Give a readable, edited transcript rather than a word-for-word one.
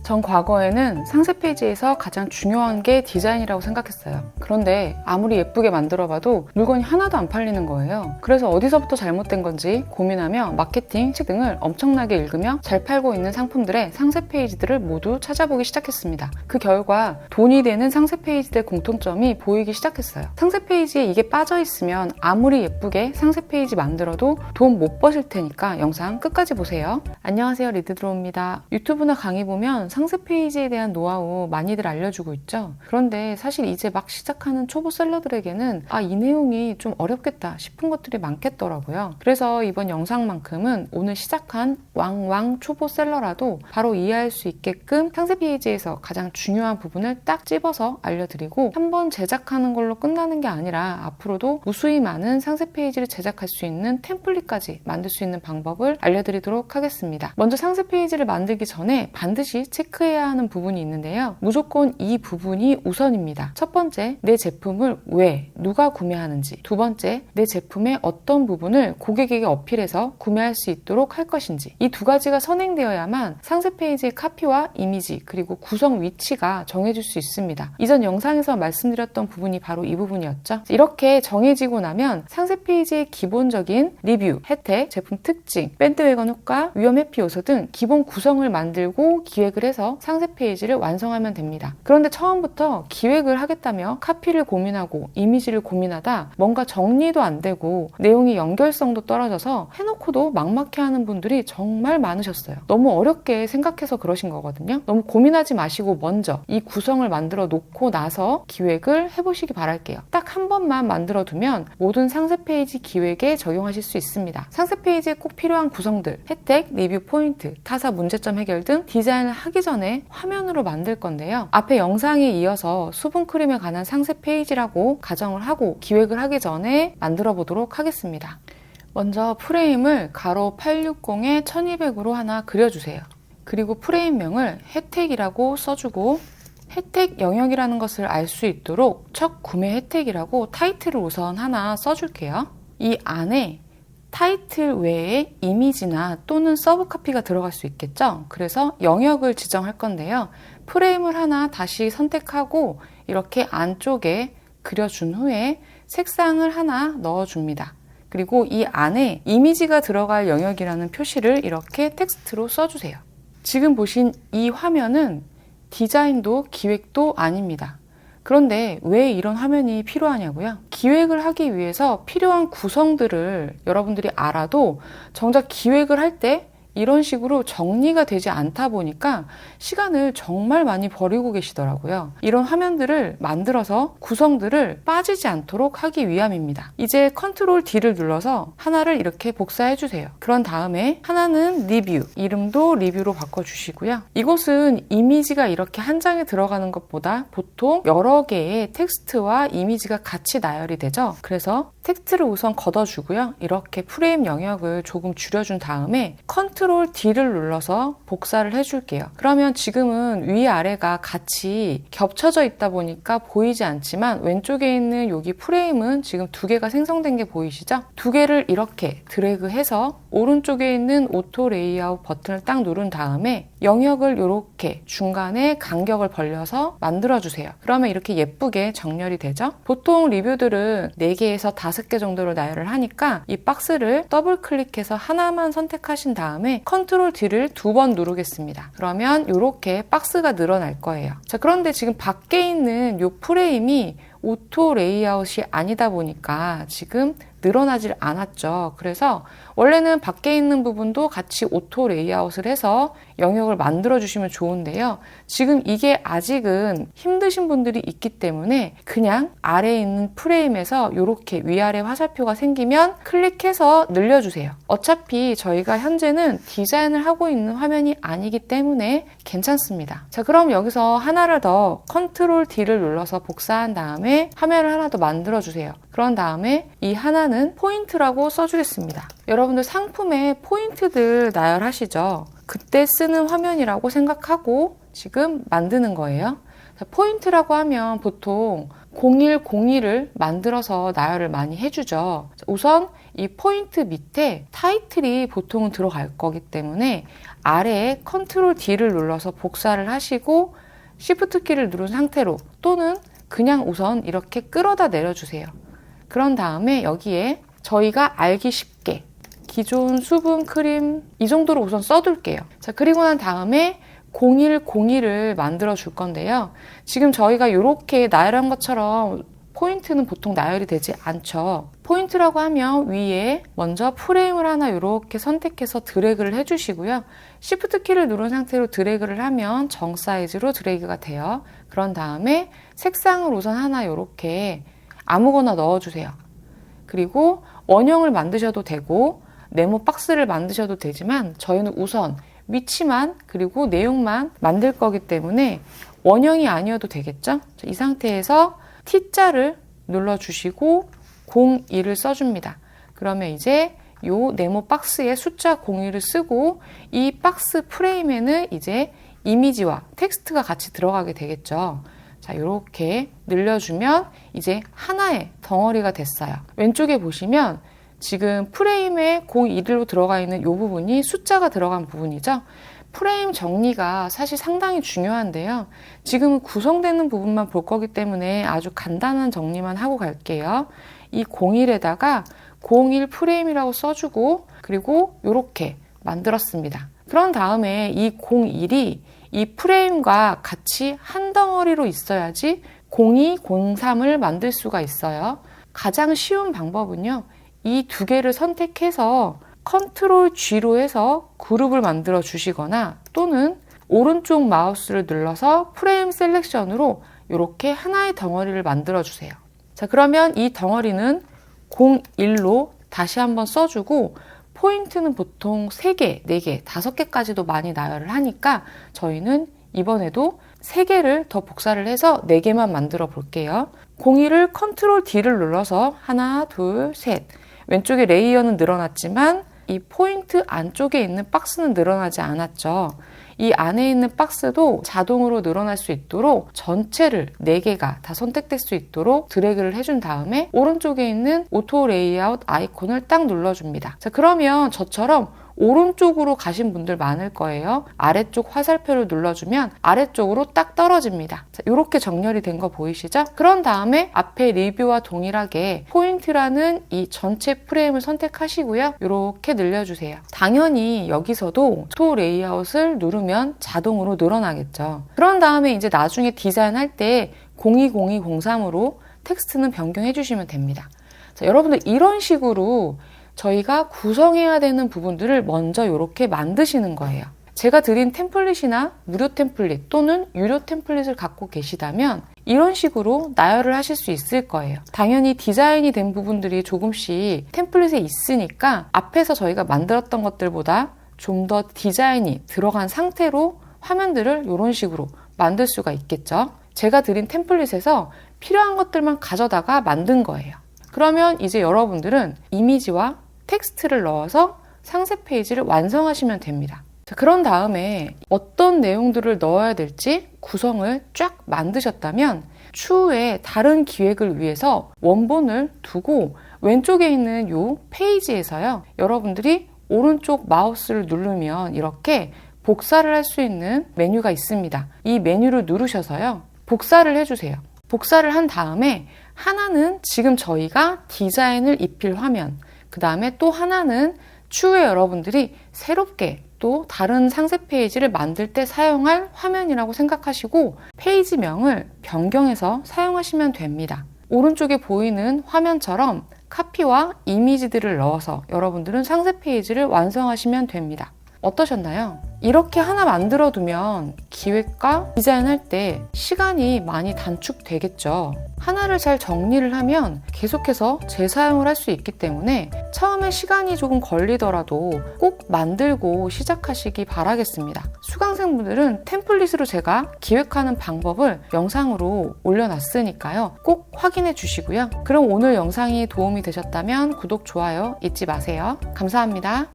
전 과거에는 상세 페이지에서 가장 중요한 게 디자인이라고 생각했어요. 그런데 아무리 예쁘게 만들어봐도 물건이 하나도 안 팔리는 거예요. 그래서 어디서부터 잘못된 건지 고민하며 마케팅, 책 등을 엄청나게 읽으며 잘 팔고 있는 상품들의 상세 페이지들을 모두 찾아보기 시작했습니다. 그 결과 돈이 되는 상세 페이지들의 공통점이 보이기 시작했어요. 상세 페이지에 이게 빠져 있으면 아무리 예쁘게 상세 페이지 만들어도 돈 못 버실 테니까 영상 끝까지 보세요. 안녕하세요, 리드드로우입니다. 유튜브나 강의 보면 상세 페이지에 대한 노하우 많이들 알려주고 있죠. 그런데 사실 이제 막 시작하는 초보 셀러들에게는 이 내용이 좀 어렵겠다 싶은 것들이 많겠더라고요. 그래서 이번 영상만큼은 오늘 시작한 왕 초보 셀러라도 바로 이해할 수 있게끔 상세 페이지에서 가장 중요한 부분을 딱 집어서 알려드리고 한번 제작하는 걸로 끝나는 게 아니라 앞으로도 무수히 많은 상세 페이지를 제작할 수 있는 템플릿까지 만들 수 있는 방법을 알려드리도록 하겠습니다. 먼저 상세 페이지를 만들기 전에 반드시 체크해야 하는 부분이 있는데요. 무조건 이 부분이 우선입니다. 첫 번째, 내 제품을 왜, 누가 구매하는지. 두 번째, 내 제품의 어떤 부분을 고객에게 어필해서 구매할 수 있도록 할 것인지. 이 두 가지가 선행되어야만 상세 페이지의 카피와 이미지 그리고 구성 위치가 정해질 수 있습니다. 이전 영상에서 말씀드렸던 부분이 바로 이 부분이었죠. 이렇게 정해지고 나면 상세 페이지의 기본적인 리뷰, 혜택, 제품 특징, 밴드웨건 효과, 위험 회피 요소 등 기본 구성을 만들고 기획을 해서 상세 페이지를 완성하면 됩니다. 그런데 처음부터 기획을 하겠다며 카피를 고민하고 이미지를 고민하다 뭔가 정리도 안 되고 내용이 연결성도 떨어져서 해놓고도 막막해하는 분들이 정말 많으셨어요. 너무 어렵게 생각해서 그러신 거거든요. 너무 고민하지 마시고 먼저 이 구성을 만들어 놓고 나서 기획을 해보시기 바랄게요. 딱 한 번만 만들어 두면 모든 상세 페이지 기획에 적용하실 수 있습니다. 상세 페이지에 꼭 필요한 구성들, 혜택, 리뷰 포인트, 타사 문제점 해결 등 디자인을 하기 전에 화면으로 만들 건데요. 앞에 영상에 이어서 수분크림에 관한 상세 페이지라고 가정을 하고 기획을 하기 전에 만들어 보도록 하겠습니다. 먼저 프레임을 가로 860에 1200으로 하나 그려주세요. 그리고 프레임명을 혜택이라고 써주고 혜택 영역이라는 것을 알 수 있도록 첫 구매 혜택이라고 타이틀을 우선 하나 써줄게요. 이 안에 타이틀 외에 이미지나 또는 서브 카피가 들어갈 수 있겠죠? 그래서 영역을 지정할 건데요. 프레임을 하나 다시 선택하고 이렇게 안쪽에 그려준 후에 색상을 하나 넣어줍니다. 그리고 이 안에 이미지가 들어갈 영역이라는 표시를 이렇게 텍스트로 써주세요. 지금 보신 이 화면은 디자인도 기획도 아닙니다. 그런데 왜 이런 화면이 필요하냐고요? 기획을 하기 위해서 필요한 구성들을 여러분들이 알아도 정작 기획을 할 때 이런 식으로 정리가 되지 않다 보니까 시간을 정말 많이 버리고 계시더라고요. 이런 화면들을 만들어서 구성들을 빠지지 않도록 하기 위함입니다. 이제 컨트롤 D를 눌러서 하나를 이렇게 복사해 주세요. 그런 다음에 하나는 리뷰, 이름도 리뷰로 바꿔주시고요. 이곳은 이미지가 이렇게 한 장에 들어가는 것보다 보통 여러 개의 텍스트와 이미지가 같이 나열이 되죠. 그래서 텍스트를 우선 걷어주고요. 이렇게 프레임 영역을 조금 줄여준 다음에 컨트롤 D를 눌러서 복사를 해줄게요. 그러면 지금은 위아래가 같이 겹쳐져 있다 보니까 보이지 않지만 왼쪽에 있는 여기 프레임은 지금 두 개가 생성된 게 보이시죠? 두 개를 이렇게 드래그해서 오른쪽에 있는 오토 레이아웃 버튼을 딱 누른 다음에 영역을 이렇게 중간에 간격을 벌려서 만들어주세요. 그러면 이렇게 예쁘게 정렬이 되죠? 보통 리뷰들은 4개에서 5개 정도로 나열을 하니까 이 박스를 더블 클릭해서 하나만 선택하신 다음에 컨트롤 D를 2번 누르겠습니다. 그러면 이렇게 박스가 늘어날 거예요. 자, 그런데 지금 밖에 있는 이 프레임이 오토 레이아웃이 아니다 보니까 지금 늘어나질 않았죠. 그래서 원래는 밖에 있는 부분도 같이 오토 레이아웃을 해서 영역을 만들어 주시면 좋은데요. 지금 이게 아직은 힘드신 분들이 있기 때문에 그냥 아래에 있는 프레임에서 이렇게 위아래 화살표가 생기면 클릭해서 늘려주세요. 어차피 저희가 현재는 디자인을 하고 있는 화면이 아니기 때문에 괜찮습니다. 자, 그럼 여기서 하나를 더 컨트롤 D를 눌러서 복사한 다음에 화면을 하나 더 만들어 주세요. 그런 다음에 이 하나는 포인트라고 써주겠습니다. 여러분들 상품에 포인트들 나열하시죠? 그때 쓰는 화면이라고 생각하고 지금 만드는 거예요. 자, 포인트라고 하면 보통 0101을 만들어서 나열을 많이 해주죠. 우선 이 포인트 밑에 타이틀이 보통은 들어갈 거기 때문에 아래에 컨트롤 D를 눌러서 복사를 하시고 Shift 키를 누른 상태로 또는 그냥 우선 이렇게 끌어다 내려주세요. 그런 다음에 여기에 저희가 알기 쉽게 기존 수분 크림 이 정도로 우선 써둘게요. 자, 그리고 난 다음에 0102를 만들어 줄 건데요. 지금 저희가 이렇게 나열한 것처럼 포인트는 보통 나열이 되지 않죠. 포인트라고 하면 위에 먼저 프레임을 하나 이렇게 선택해서 드래그를 해주시고요. Shift 키를 누른 상태로 드래그를 하면 정 사이즈로 드래그가 돼요. 그런 다음에 색상을 우선 하나 이렇게 아무거나 넣어주세요. 그리고 원형을 만드셔도 되고 네모 박스를 만드셔도 되지만 저희는 우선 위치만 그리고 내용만 만들 거기 때문에 원형이 아니어도 되겠죠? 이 상태에서 T자를 눌러주시고 01을 써줍니다. 그러면 이제 이 네모 박스에 숫자 01을 쓰고 이 박스 프레임에는 이제 이미지와 텍스트가 같이 들어가게 되겠죠. 자, 이렇게 늘려주면 이제 하나의 덩어리가 됐어요. 왼쪽에 보시면 지금 프레임에 01로 들어가 있는 이 부분이 숫자가 들어간 부분이죠. 프레임 정리가 사실 상당히 중요한데요. 지금은 구성되는 부분만 볼 거기 때문에 아주 간단한 정리만 하고 갈게요. 이 01에다가 01 프레임이라고 써주고 그리고 이렇게 만들었습니다. 그런 다음에 이 01이 이 프레임과 같이 한 덩어리로 있어야지 02, 03을 만들 수가 있어요. 가장 쉬운 방법은요. 이 두 개를 선택해서 컨트롤 G로 해서 그룹을 만들어 주시거나 또는 오른쪽 마우스를 눌러서 프레임 셀렉션으로 이렇게 하나의 덩어리를 만들어 주세요. 자, 그러면 이 덩어리는 01로 다시 한번 써주고 포인트는 보통 3개, 4개, 5개까지도 많이 나열을 하니까 저희는 이번에도 3개를 더 복사를 해서 4개만 만들어 볼게요. 01을 컨트롤 D를 눌러서 하나, 둘, 셋. 왼쪽에 레이어는 늘어났지만 이 포인트 안쪽에 있는 박스는 늘어나지 않았죠. 이 안에 있는 박스도 자동으로 늘어날 수 있도록 전체를 4개가 다 선택될 수 있도록 드래그를 해준 다음에 오른쪽에 있는 오토 레이아웃 아이콘을 딱 눌러줍니다. 자, 그러면 저처럼 오른쪽으로 가신 분들 많을 거예요. 아래쪽 화살표를 눌러주면 아래쪽으로 딱 떨어집니다. 자, 이렇게 정렬이 된 거 보이시죠? 그런 다음에 앞에 리뷰와 동일하게 포인트라는 이 전체 프레임을 선택하시고요. 이렇게 늘려주세요. 당연히 여기서도 오토 레이아웃을 누르면 자동으로 늘어나겠죠. 그런 다음에 이제 나중에 디자인할 때 020203으로 텍스트는 변경해 주시면 됩니다. 자, 여러분들 이런 식으로 저희가 구성해야 되는 부분들을 먼저 이렇게 만드시는 거예요. 제가 드린 템플릿이나 무료 템플릿 또는 유료 템플릿을 갖고 계시다면 이런 식으로 나열을 하실 수 있을 거예요. 당연히 디자인이 된 부분들이 조금씩 템플릿에 있으니까 앞에서 저희가 만들었던 것들보다 좀 더 디자인이 들어간 상태로 화면들을 이런 식으로 만들 수가 있겠죠. 제가 드린 템플릿에서 필요한 것들만 가져다가 만든 거예요. 그러면 이제 여러분들은 이미지와 텍스트를 넣어서 상세 페이지를 완성하시면 됩니다. 자, 그런 다음에 어떤 내용들을 넣어야 될지 구성을 쫙 만드셨다면 추후에 다른 기획을 위해서 원본을 두고 왼쪽에 있는 이 페이지에서요. 여러분들이 오른쪽 마우스를 누르면 이렇게 복사를 할 수 있는 메뉴가 있습니다. 이 메뉴를 누르셔서요. 복사를 해주세요. 복사를 한 다음에 하나는 지금 저희가 디자인을 입힐 화면, 그 다음에 또 하나는 추후에 여러분들이 새롭게 또 다른 상세 페이지를 만들 때 사용할 화면이라고 생각하시고 페이지명을 변경해서 사용하시면 됩니다. 오른쪽에 보이는 화면처럼 카피와 이미지들을 넣어서 여러분들은 상세 페이지를 완성하시면 됩니다. 어떠셨나요? 이렇게 하나 만들어 두면 기획과 디자인할 때 시간이 많이 단축되겠죠. 하나를 잘 정리를 하면 계속해서 재사용을 할 수 있기 때문에 처음에 시간이 조금 걸리더라도 꼭 만들고 시작하시기 바라겠습니다. 수강생분들은 템플릿으로 제가 기획하는 방법을 영상으로 올려놨으니까요. 꼭 확인해 주시고요. 그럼 오늘 영상이 도움이 되셨다면 구독, 좋아요 잊지 마세요. 감사합니다.